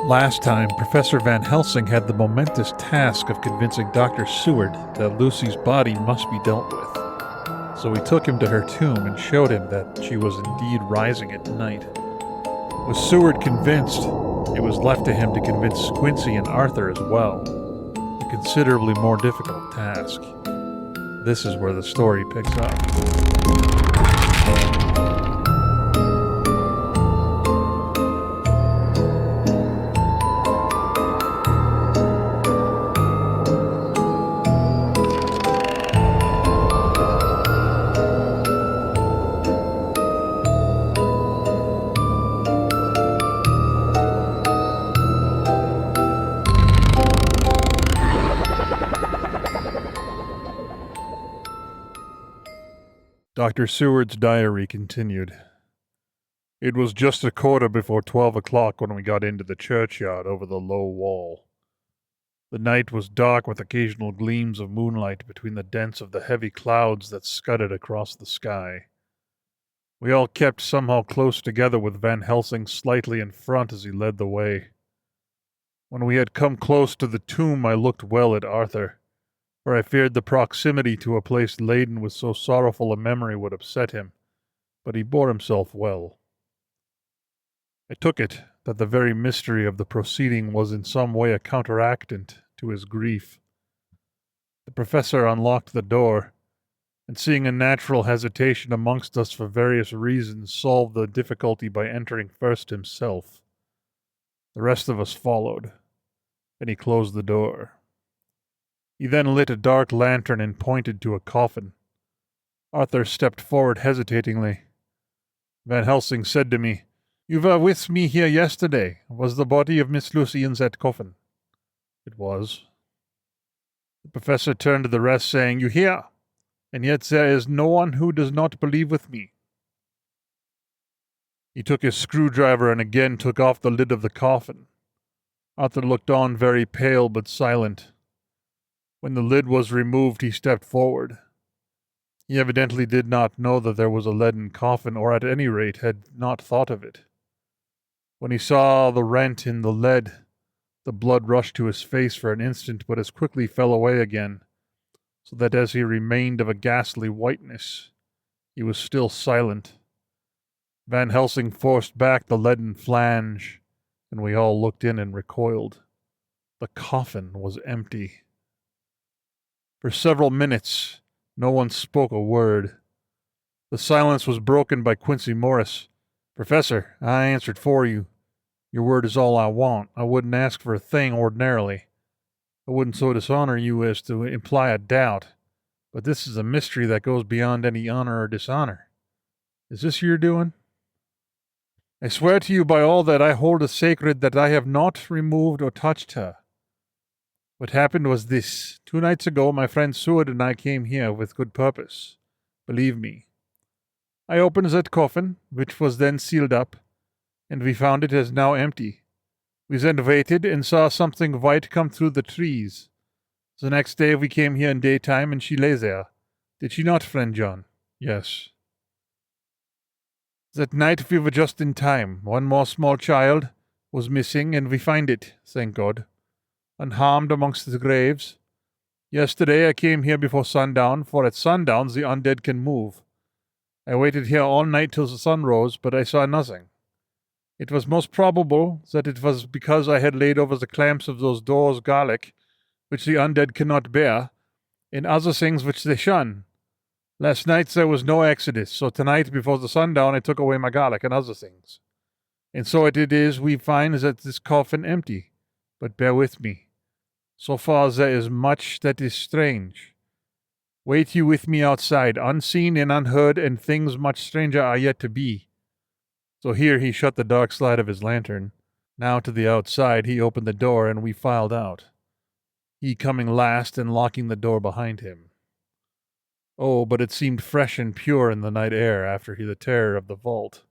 Last time, Professor Van Helsing had the momentous task of convincing Dr. Seward that Lucy's body must be dealt with. So he took him to her tomb and showed him that she was indeed rising at night. With Seward convinced, it was left to him to convince Quincy and Arthur as well. A considerably more difficult task. This is where the story picks up. Dr. Seward's diary continued. It was just a quarter before 12 o'clock when we got into the churchyard over the low wall. The night was dark with occasional gleams of moonlight between the dents of the heavy clouds that scudded across the sky. We all kept somehow close together with Van Helsing slightly in front as he led the way. When we had come close to the tomb, I looked well at Arthur, for I feared the proximity to a place laden with so sorrowful a memory would upset him, but he bore himself well. I took it that the very mystery of the proceeding was in some way a counteractant to his grief. The professor unlocked the door, and seeing a natural hesitation amongst us for various reasons, solved the difficulty by entering first himself. The rest of us followed, and he closed the door. He then lit a dark lantern and pointed to a coffin. Arthur stepped forward hesitatingly. Van Helsing said to me, "You were with me here yesterday. Was the body of Miss Lucy in that coffin?" It was. The professor turned to the rest, saying, "You hear? And yet there is no one who does not believe with me." He took his screwdriver and again took off the lid of the coffin. Arthur looked on very pale but silent. When the lid was removed, he stepped forward. He evidently did not know that there was a leaden coffin, or at any rate had not thought of it. When he saw the rent in the lead, the blood rushed to his face for an instant, but as quickly fell away again, so that as he remained of a ghastly whiteness, he was still silent. Van Helsing forced back the leaden flange, and we all looked in and recoiled. The coffin was empty. For several minutes, no one spoke a word. The silence was broken by Quincy Morris. "Professor, I answered for you. Your word is all I want. I wouldn't ask for a thing ordinarily. I wouldn't so dishonor you as to imply a doubt. But this is a mystery that goes beyond any honor or dishonor. Is this your doing? I swear to you by all that I hold as sacred that I have not removed or touched her. What happened was this. 2 nights ago, my friend Seward and I came here with good purpose. Believe me. I opened that coffin, which was then sealed up, and we found it as now empty. We then waited and saw something white come through the trees. The next day we came here in daytime, and she lay there. Did she not, friend John?" "Yes." "That night we were just in time. One more small child was missing, and we find it, thank God, unharmed amongst the graves. Yesterday I came here before sundown, for at sundown the undead can move. I waited here all night till the sun rose, but I saw nothing. It was most probable that it was because I had laid over the clamps of those doors garlic, which the undead cannot bear, and other things which they shun. Last night there was no exodus, so tonight before the sundown I took away my garlic and other things. And so it is we find that this coffin empty. But bear with me. So far there is much that is strange. Wait you with me outside, unseen and unheard, and things much stranger are yet to be." So here he shut the dark slide of his lantern. Now to the outside he opened the door, and we filed out, he coming last and locking the door behind him. Oh, but it seemed fresh and pure in the night air after the terror of the vault.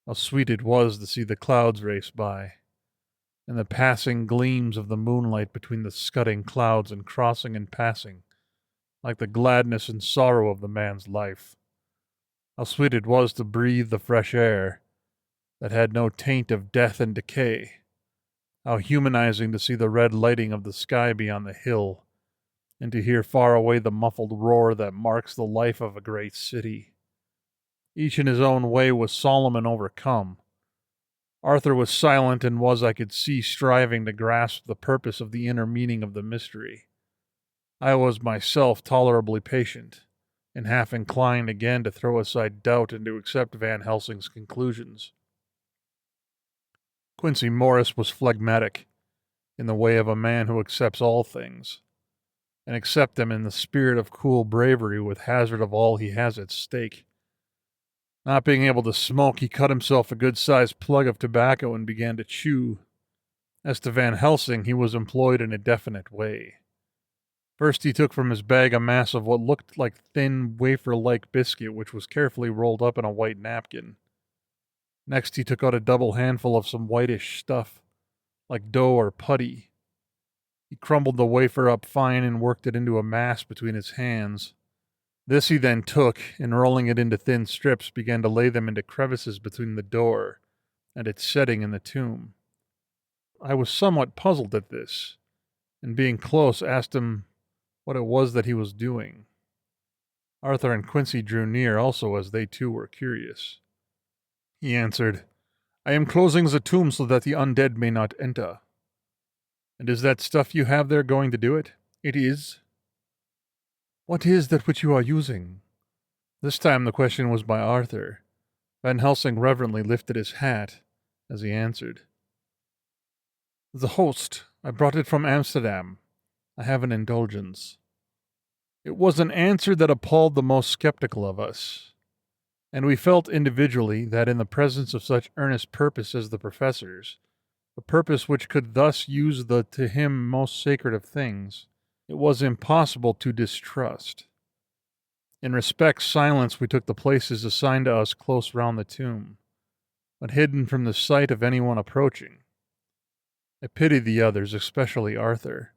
How sweet it was to see the clouds race by, and the passing gleams of the moonlight between the scudding clouds and crossing and passing, like the gladness and sorrow of the man's life. How sweet it was to breathe the fresh air that had no taint of death and decay. How humanizing to see the red lighting of the sky beyond the hill, and to hear far away the muffled roar that marks the life of a great city. Each in his own way was solemn and overcome. Arthur was silent and was, I could see, striving to grasp the purpose of the inner meaning of the mystery. I was myself tolerably patient, and half inclined again to throw aside doubt and to accept Van Helsing's conclusions. Quincy Morris was phlegmatic, in the way of a man who accepts all things, and accept them in the spirit of cool bravery with hazard of all he has at stake. Not being able to smoke, he cut himself a good-sized plug of tobacco and began to chew. As to Van Helsing, he was employed in a definite way. First, he took from his bag a mass of what looked like thin, wafer-like biscuit, which was carefully rolled up in a white napkin. Next, he took out a double handful of some whitish stuff, like dough or putty. He crumbled the wafer up fine and worked it into a mass between his hands. This he then took, and rolling it into thin strips, began to lay them into crevices between the door and its setting in the tomb. I was somewhat puzzled at this, and being close, asked him what it was that he was doing. Arthur and Quincy drew near also, as they too were curious. He answered, "I am closing the tomb so that the undead may not enter." "And is that stuff you have there going to do it?" "It is." "What is that which you are using?" This time the question was by Arthur. Van Helsing reverently lifted his hat as he answered. "The host. I brought it from Amsterdam. I have an indulgence." It was an answer that appalled the most skeptical of us, and we felt individually that in the presence of such earnest purpose as the professor's, a purpose which could thus use the to him most sacred of things, it was impossible to distrust. In respect silence, we took the places assigned to us close round the tomb, but hidden from the sight of anyone approaching. I pitied the others, especially Arthur.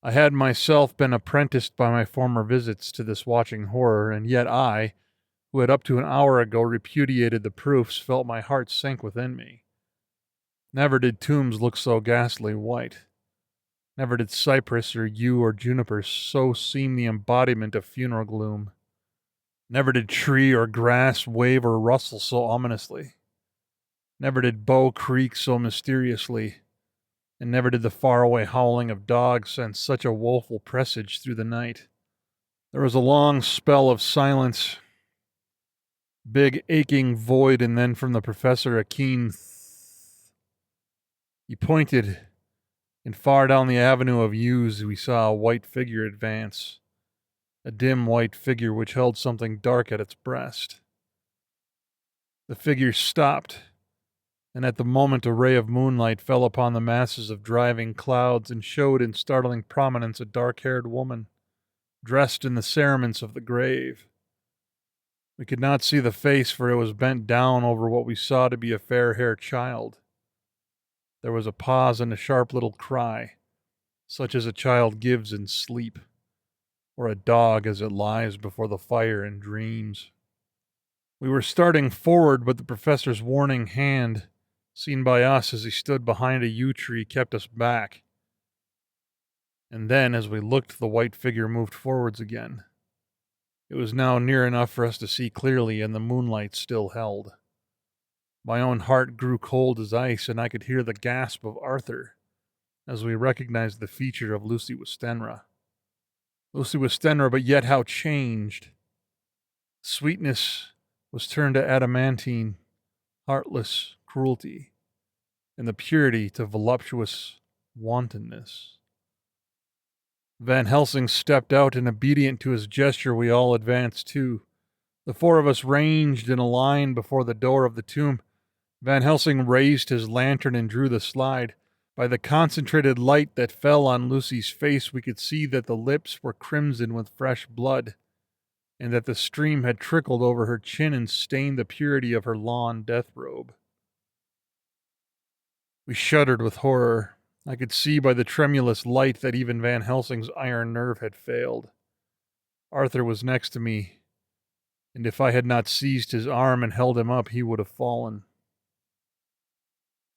I had myself been apprenticed by my former visits to this watching horror, and yet I, who had up to an hour ago repudiated the proofs, felt my heart sink within me. Never did tombs look so ghastly white. Never did cypress or yew or juniper so seem the embodiment of funeral gloom. Never did tree or grass wave or rustle so ominously. Never did bough creak so mysteriously, and never did the faraway howling of dogs send such a woeful presage through the night. There was a long spell of silence, big aching void, and then from the professor a keen He pointed, and far down the avenue of yews we saw a white figure advance, a dim white figure which held something dark at its breast. The figure stopped, and at the moment a ray of moonlight fell upon the masses of driving clouds and showed in startling prominence a dark-haired woman, dressed in the cerements of the grave. We could not see the face, for it was bent down over what we saw to be a fair-haired child. There was a pause and a sharp little cry, such as a child gives in sleep, or a dog as it lies before the fire and dreams. We were starting forward, but the professor's warning hand, seen by us as he stood behind a yew tree, kept us back. And then, as we looked, the white figure moved forwards again. It was now near enough for us to see clearly, and the moonlight still held. My own heart grew cold as ice, and I could hear the gasp of Arthur as we recognized the feature of Lucy Westenra. Lucy Westenra, but yet how changed! Sweetness was turned to adamantine, heartless cruelty, and the purity to voluptuous wantonness. Van Helsing stepped out, and obedient to his gesture, we all advanced too. The four of us ranged in a line before the door of the tomb. Van Helsing raised his lantern and drew the slide. By the concentrated light that fell on Lucy's face, we could see that the lips were crimson with fresh blood, and that the stream had trickled over her chin and stained the purity of her lawn death robe. We shuddered with horror. I could see by the tremulous light that even Van Helsing's iron nerve had failed. Arthur was next to me, and if I had not seized his arm and held him up, he would have fallen.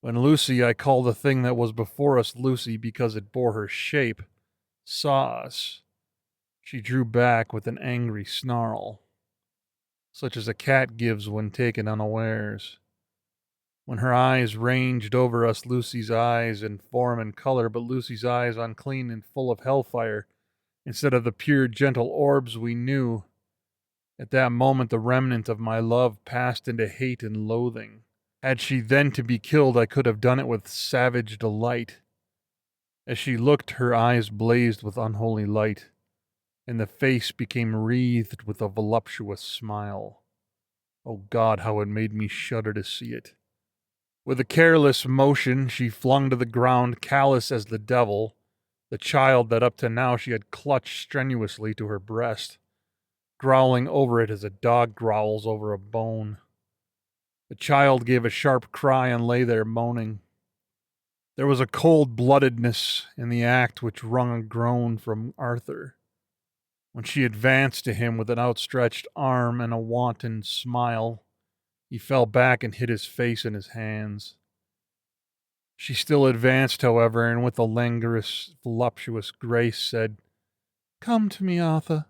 When Lucy, I call the thing that was before us Lucy because it bore her shape, saw us, she drew back with an angry snarl, such as a cat gives when taken unawares. When her eyes ranged over us, Lucy's eyes in form and color, but Lucy's eyes unclean and full of hellfire, instead of the pure, gentle orbs we knew. At that moment, the remnant of my love passed into hate and loathing. Had she then to be killed, I could have done it with savage delight. As she looked, her eyes blazed with unholy light, and the face became wreathed with a voluptuous smile. Oh God, how it made me shudder to see it. With a careless motion, she flung to the ground, callous as the devil, the child that up to now she had clutched strenuously to her breast, growling over it as a dog growls over a bone. The child gave a sharp cry and lay there moaning. There was a cold-bloodedness in the act which wrung a groan from Arthur. When she advanced to him with an outstretched arm and a wanton smile, he fell back and hid his face in his hands. She still advanced, however, and with a languorous, voluptuous grace said, "Come to me, Arthur.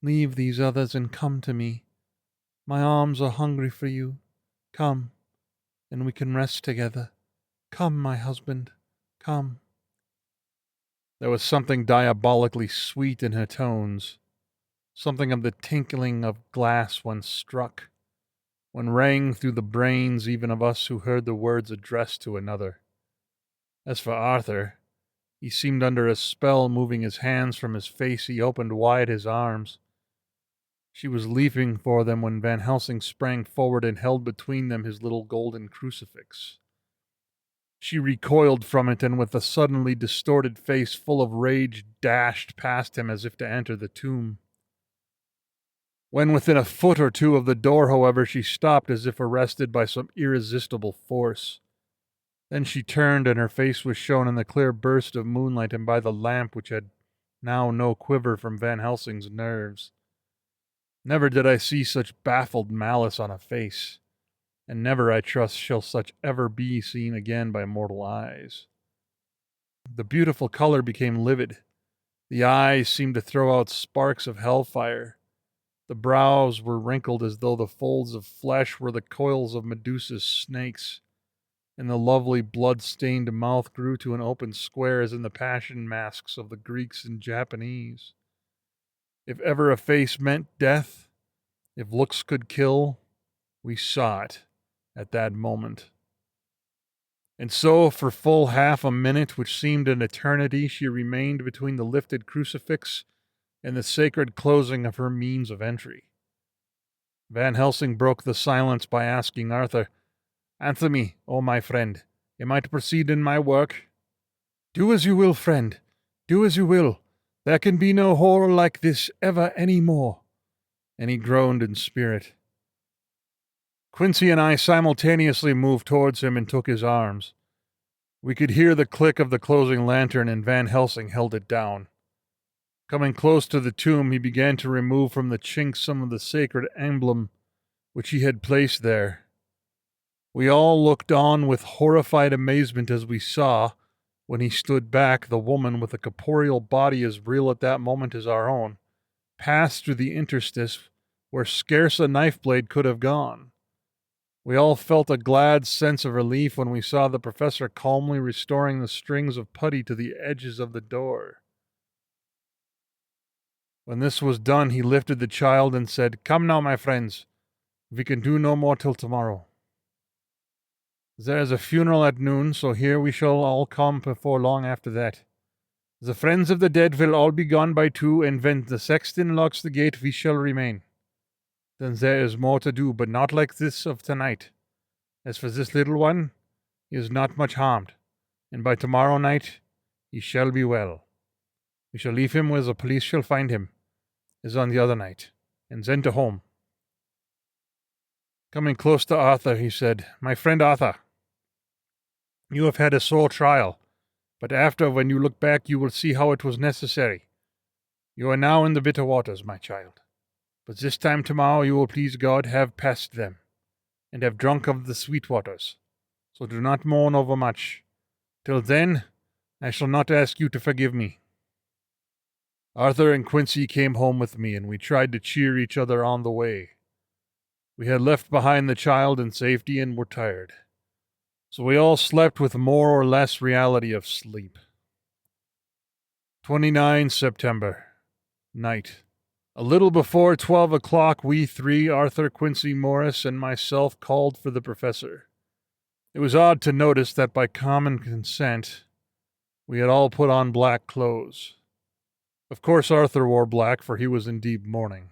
Leave these others and come to me. My arms are hungry for you. Come, and we can rest together. Come, my husband, come." There was something diabolically sweet in her tones, something of the tinkling of glass when struck, when rang through the brains even of us who heard the words addressed to another. As for Arthur, he seemed under a spell, moving his hands from his face. He opened wide his arms. She was leaping for them when Van Helsing sprang forward and held between them his little golden crucifix. She recoiled from it, and with a suddenly distorted face full of rage dashed past him as if to enter the tomb. When within a foot or two of the door, however, she stopped as if arrested by some irresistible force. Then she turned, and her face was shown in the clear burst of moonlight and by the lamp which had now no quiver from Van Helsing's nerves. Never did I see such baffled malice on a face, and never, I trust, shall such ever be seen again by mortal eyes. The beautiful color became livid. The eyes seemed to throw out sparks of hellfire. The brows were wrinkled as though the folds of flesh were the coils of Medusa's snakes, and the lovely blood-stained mouth grew to an open square as in the passion masks of the Greeks and Japanese. If ever a face meant death, if looks could kill, we saw it at that moment. And so, for full half a minute, which seemed an eternity, she remained between the lifted crucifix and the sacred closing of her means of entry. Van Helsing broke the silence by asking Arthur, "Answer me, O my friend. Am I to proceed in my work?" "Do as you will, friend. Do as you will. There can be no horror like this ever any more." And he groaned in spirit. Quincy and I simultaneously moved towards him and took his arms. We could hear the click of the closing lantern, and Van Helsing held it down. Coming close to the tomb, he began to remove from the chink some of the sacred emblem which he had placed there. We all looked on with horrified amazement as we saw, when he stood back, the woman with a corporeal body as real at that moment as our own, pass through the interstice where scarce a knife blade could have gone. We all felt a glad sense of relief when we saw the professor calmly restoring the strings of putty to the edges of the door. When this was done, he lifted the child and said, "Come now, my friends. We can do no more till tomorrow. There is a funeral at noon, so here we shall all come before long after that. The friends of the dead will all be gone by 2, and when the sexton locks the gate, we shall remain. Then there is more to do, but not like this of tonight. As for this little one, he is not much harmed, and by tomorrow night he shall be well. We shall leave him where the police shall find him, as on the other night, and then to home." Coming close to Arthur, he said, "My friend Arthur, you have had a sore trial, but after, when you look back, you will see how it was necessary. You are now in the bitter waters, my child, but this time tomorrow you will, please God, have passed them, and have drunk of the sweet waters. so do not mourn overmuch. Till then, I shall not ask you to forgive me. Arthur and Quincy came home with me, and we tried to cheer each other on the way. We had left behind the child in safety and were tired, so we all slept with more or less reality of sleep. 29 September. Night. A little before 12 o'clock, we three, Arthur, Quincy Morris, and myself, called for the professor. It was odd to notice that by common consent, we had all put on black clothes. Of course, Arthur wore black, for he was in deep mourning,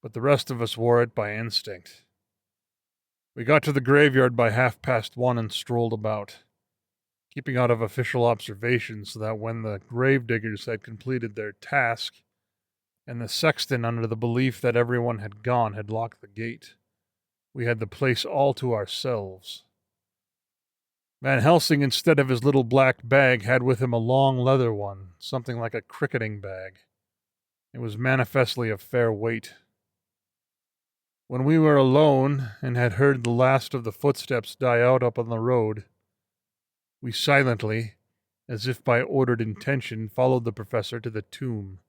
but the rest of us wore it by instinct. We got to the graveyard by 1:30 and strolled about, keeping out of official observation so that when the gravediggers had completed their task, and the sexton, under the belief that everyone had gone, had locked the gate, we had the place all to ourselves. Van Helsing, instead of his little black bag, had with him a long leather one, something like a cricketing bag. It was manifestly of fair weight. When we were alone, and had heard the last of the footsteps die out up on the road, we silently, as if by ordered intention, followed the professor to the tomb.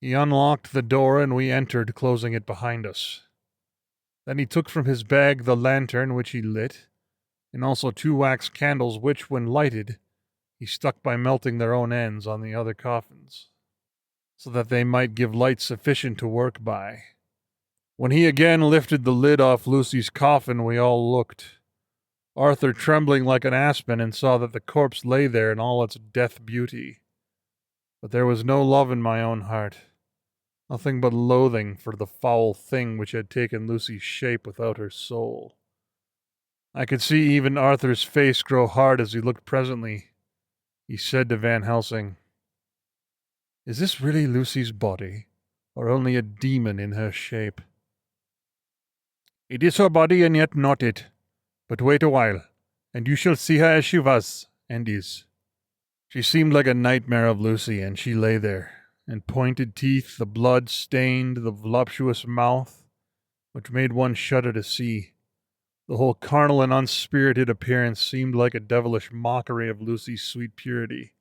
He unlocked the door, and we entered, closing it behind us. Then he took from his bag the lantern, which he lit, and also 2 wax candles which, when lighted, he stuck by melting their own ends on the other coffins, so that they might give light sufficient to work by. When he again lifted the lid off Lucy's coffin, we all looked, Arthur trembling like an aspen, and saw that the corpse lay there in all its death beauty. But there was no love in my own heart, nothing but loathing for the foul thing which had taken Lucy's shape without her soul. I could see even Arthur's face grow hard as he looked presently. He said to Van Helsing, "Is this really Lucy's body, or only a demon in her shape?" "It is her body, and yet not it. But wait a while, and you shall see her as she was, and is." She seemed like a nightmare of Lucy, and she lay there, and pointed teeth, the blood-stained, the voluptuous mouth, which made one shudder to see. The whole carnal and unspirited appearance seemed like a devilish mockery of Lucy's sweet purity.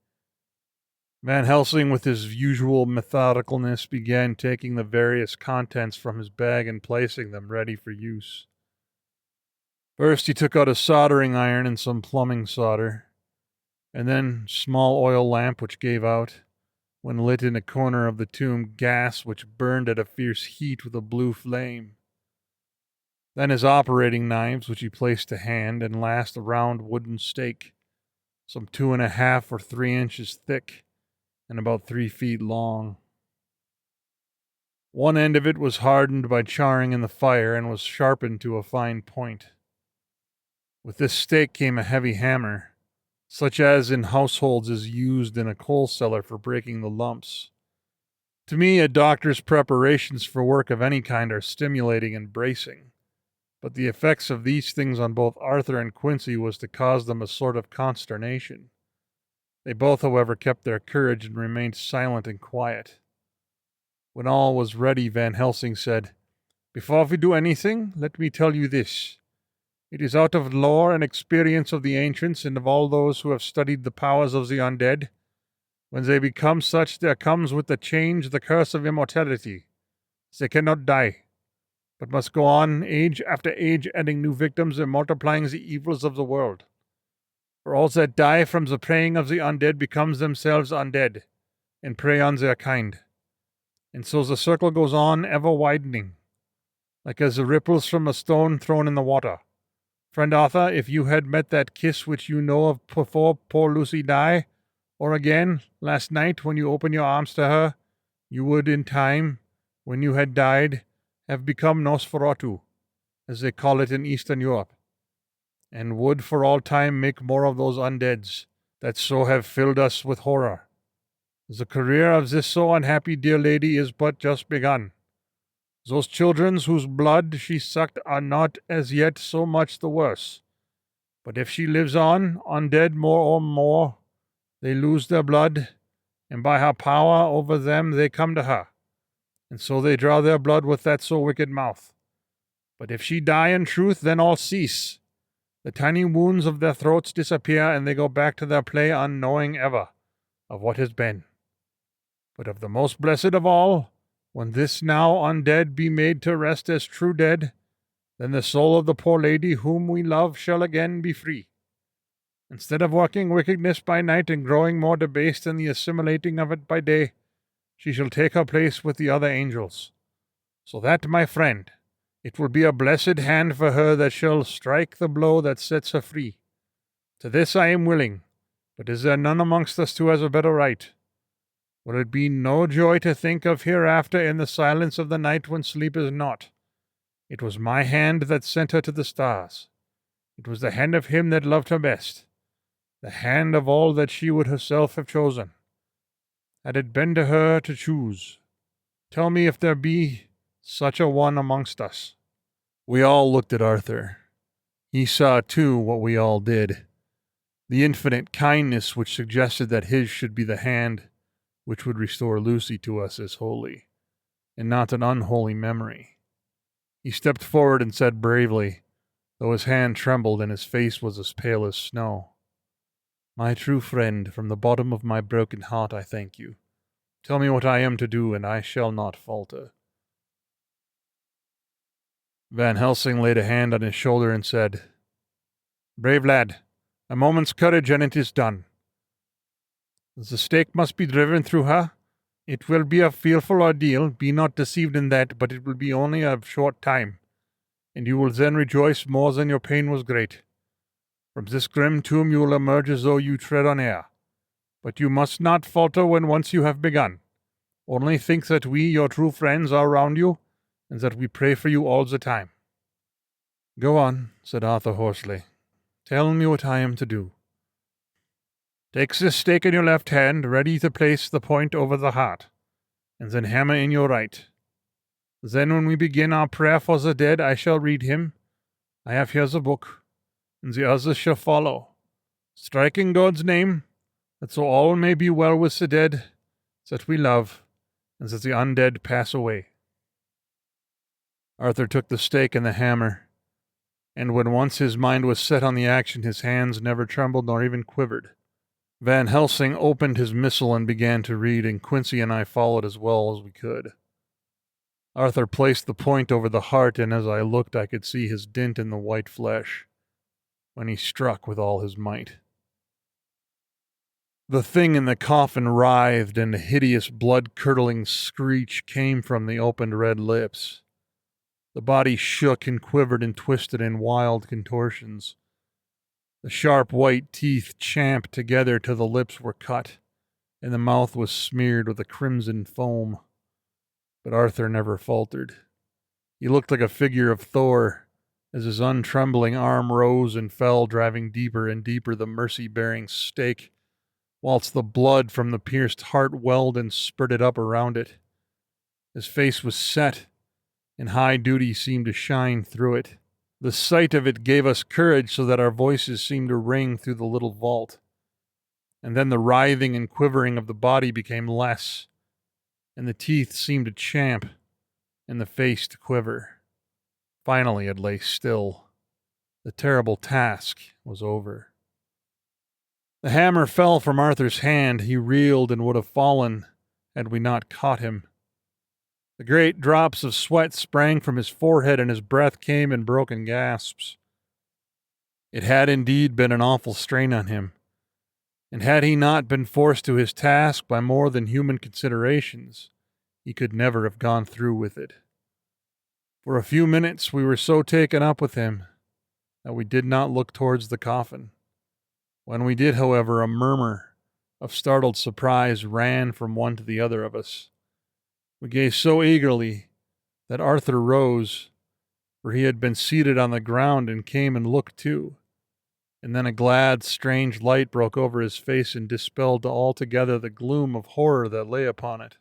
Van Helsing, with his usual methodicalness, began taking the various contents from his bag and placing them ready for use. First he took out a soldering iron and some plumbing solder, and then small oil lamp which gave out, when lit in a corner of the tomb, gas which burned at a fierce heat with a blue flame. Then his operating knives, which he placed to hand, and last a round wooden stake, some 2½ or 3 inches thick, and about 3 feet long. One end of it was hardened by charring in the fire, and was sharpened to a fine point. With this stake came a heavy hammer, such as in households is used in a coal cellar for breaking the lumps. To me, a doctor's preparations for work of any kind are stimulating and bracing. But the effects of these things on both Arthur and Quincy was to cause them a sort of consternation. They both, however, kept their courage and remained silent and quiet. When all was ready, Van Helsing said, "Before we do anything, let me tell you this. It is out of lore and experience of the ancients and of all those who have studied the powers of the undead. When they become such, there comes with the change the curse of immortality. They cannot die, but must go on age after age, adding new victims and multiplying the evils of the world. For all that die from the preying of the undead becomes themselves undead, and prey on their kind. And so the circle goes on, ever widening, like as the ripples from a stone thrown in the water. Friend Arthur, if you had met that kiss which you know of before poor Lucy died, or again, last night when you opened your arms to her, you would in time, when you had died, have become Nosferatu, as they call it in Eastern Europe, and would for all time make more of those undeads that so have filled us with horror. The career of this so unhappy dear lady is but just begun. Those children whose blood she sucked are not as yet so much the worse, but if she lives on, undead more or more, they lose their blood, and by her power over them they come to her, and so they draw their blood with that so wicked mouth. But if she die in truth, then all cease, The tiny wounds of their throats disappear, and they go back to their play unknowing ever of what has been. But of the most blessed of all, when this now undead be made to rest as true dead, then the soul of the poor lady whom we love shall again be free. Instead of working wickedness by night and growing more debased in the assimilating of it by day, she shall take her place with the other angels. So that, my friend, it will be a blessed hand for her that shall strike the blow that sets her free. To this I am willing, but is there none amongst us who has a better right? Will it be no joy to think of hereafter in the silence of the night when sleep is not? It was my hand that sent her to the stars. It was the hand of him that loved her best, the hand of all that she would herself have chosen. Had it been to her to choose, tell me if there be such a one amongst us. We all looked at Arthur. He saw, too, what we all did. The infinite kindness which suggested that his should be the hand which would restore Lucy to us as holy, and not an unholy memory. He stepped forward and said bravely, though his hand trembled and his face was as pale as snow, "My true friend, from the bottom of my broken heart I thank you. Tell me what I am to do, and I shall not falter." Van Helsing laid a hand on his shoulder and said, "Brave lad, a moment's courage and it is done. The stake must be driven through her. It will be a fearful ordeal, be not deceived in that, but it will be only a short time, and you will then rejoice more than your pain was great. From this grim tomb you will emerge as though you tread on air. But you must not falter when once you have begun. Only think that we, your true friends, are round you, and that we pray for you all the time." "Go on," said Arthur hoarsely. "Tell me what I am to do." "Take this stake in your left hand, ready to place the point over the heart, and then hammer in your right. Then when we begin our prayer for the dead, I shall read him. I have here the book, and the others shall follow, striking God's name, that so all may be well with the dead that we love, and that the undead pass away." Arthur took the stake and the hammer, and when once his mind was set on the action, his hands never trembled nor even quivered. Van Helsing opened his missal and began to read, and Quincy and I followed as well as we could. Arthur placed the point over the heart, and as I looked I could see his dint in the white flesh, when he struck with all his might. The thing in the coffin writhed, and a hideous blood-curdling screech came from the opened red lips. The body shook and quivered and twisted in wild contortions. The sharp white teeth champed together till the lips were cut, and the mouth was smeared with a crimson foam. But Arthur never faltered. He looked like a figure of Thor, as his untrembling arm rose and fell, driving deeper and deeper the mercy-bearing stake, whilst the blood from the pierced heart welled and spurted up around it. His face was set, and high duty seemed to shine through it. The sight of it gave us courage so that our voices seemed to ring through the little vault. And then the writhing and quivering of the body became less, and the teeth seemed to champ, and the face to quiver. Finally it lay still. The terrible task was over. The hammer fell from Arthur's hand. He reeled and would have fallen had we not caught him. The great drops of sweat sprang from his forehead, and his breath came in broken gasps. It had indeed been an awful strain on him, and had he not been forced to his task by more than human considerations, he could never have gone through with it. For a few minutes we were so taken up with him that we did not look towards the coffin. When we did, however, a murmur of startled surprise ran from one to the other of us. We gazed so eagerly that Arthur rose, for he had been seated on the ground, and came and looked too. And then a glad, strange light broke over his face and dispelled altogether the gloom of horror that lay upon it.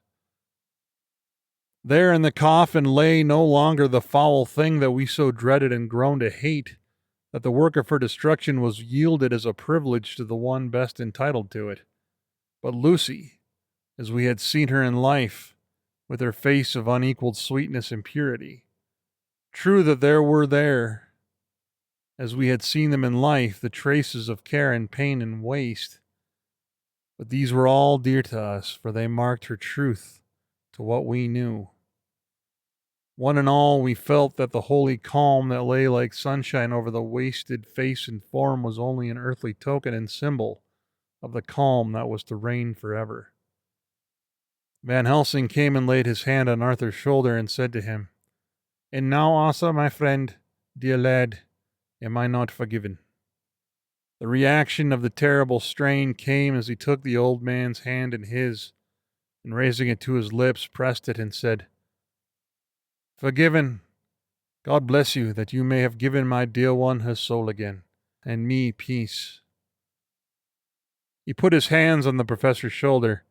There in the coffin lay no longer the foul thing that we so dreaded and groaned to hate, that the work of her destruction was yielded as a privilege to the one best entitled to it, but Lucy, as we had seen her in life, with her face of unequaled sweetness and purity. True that there were as we had seen them in life, the traces of care and pain and waste. But these were all dear to us, for they marked her truth to what we knew. One and all, we felt that the holy calm that lay like sunshine over the wasted face and form was only an earthly token and symbol of the calm that was to reign forever. Van Helsing came and laid his hand on Arthur's shoulder and said to him, "And now, Asa, my friend, dear lad, am I not forgiven?" The reaction of the terrible strain came as he took the old man's hand in his, and raising it to his lips, pressed it and said, "Forgiven. God bless you, that you may have given my dear one her soul again, and me peace." He put his hands on the professor's shoulder,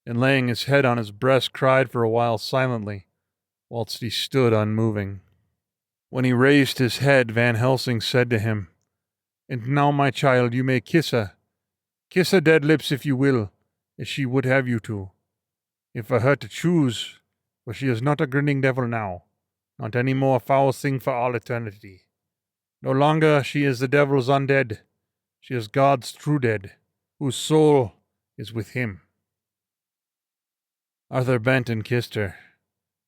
and laying his head on his breast, cried for a while silently, whilst he stood unmoving. When he raised his head, Van Helsing said to him, "And now, my child, you may kiss her. Kiss her dead lips if you will, as she would have you to. If for her to choose, for she is not a grinning devil now, not any more a foul thing for all eternity. No longer she is the devil's undead, she is God's true dead, whose soul is with him." Arthur bent and kissed her,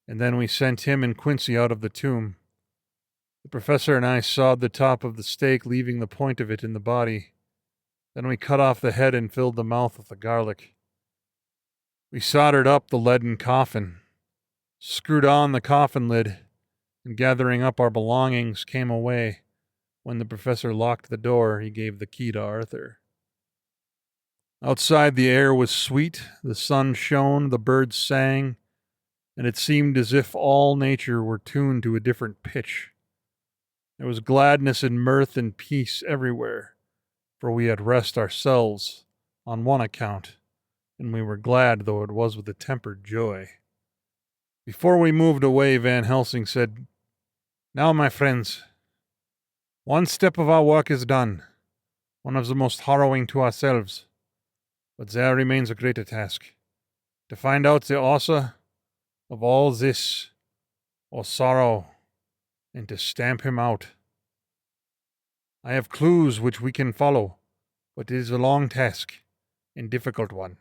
and then we sent him and Quincy out of the tomb. The professor and I sawed the top of the stake, leaving the point of it in the body. Then we cut off the head and filled the mouth with the garlic. We soldered up the leaden coffin, screwed on the coffin lid, and gathering up our belongings, came away. When the professor locked the door, he gave the key to Arthur. Outside, the air was sweet, the sun shone, the birds sang, and it seemed as if all nature were tuned to a different pitch. There was gladness and mirth and peace everywhere, for we had rest ourselves on one account, and we were glad, though it was with a tempered joy. Before we moved away, Van Helsing said, "Now, my friends, one step of our work is done, one of the most harrowing to ourselves. But there remains a greater task, to find out the author of all this, or sorrow, and to stamp him out. I have clues which we can follow, but it is a long task, and difficult one,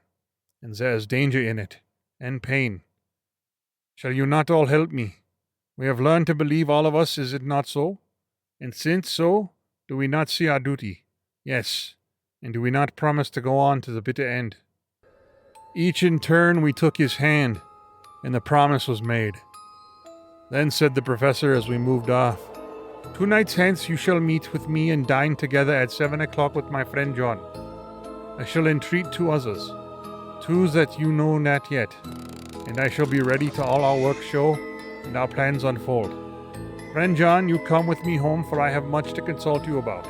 and there is danger in it, and pain. Shall you not all help me? We have learned to believe, all of us, is it not so? And since so, do we not see our duty? Yes. And do we not promise to go on to the bitter end?" Each in turn we took his hand, and the promise was made. Then said the professor as we moved off, "2 nights hence you shall meet with me and dine together at 7 o'clock with my friend John. I shall entreat 2 others, 2 that you know not yet, and I shall be ready to all our work show and our plans unfold. Friend John, you come with me home, for I have much to consult you about,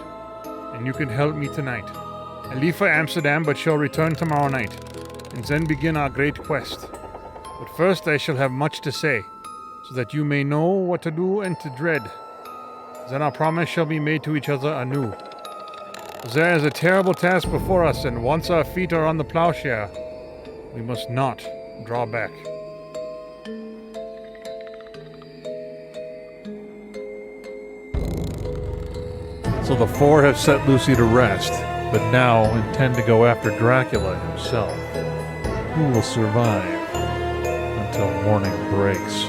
and you can help me tonight. I leave for Amsterdam, but shall return tomorrow night, and then begin our great quest. But first I shall have much to say, so that you may know what to do and to dread. Then our promise shall be made to each other anew. There is a terrible task before us, and once our feet are on the plowshare, we must not draw back." So the 4 have set Lucy to rest, but now intend to go after Dracula himself. Who will survive until morning breaks?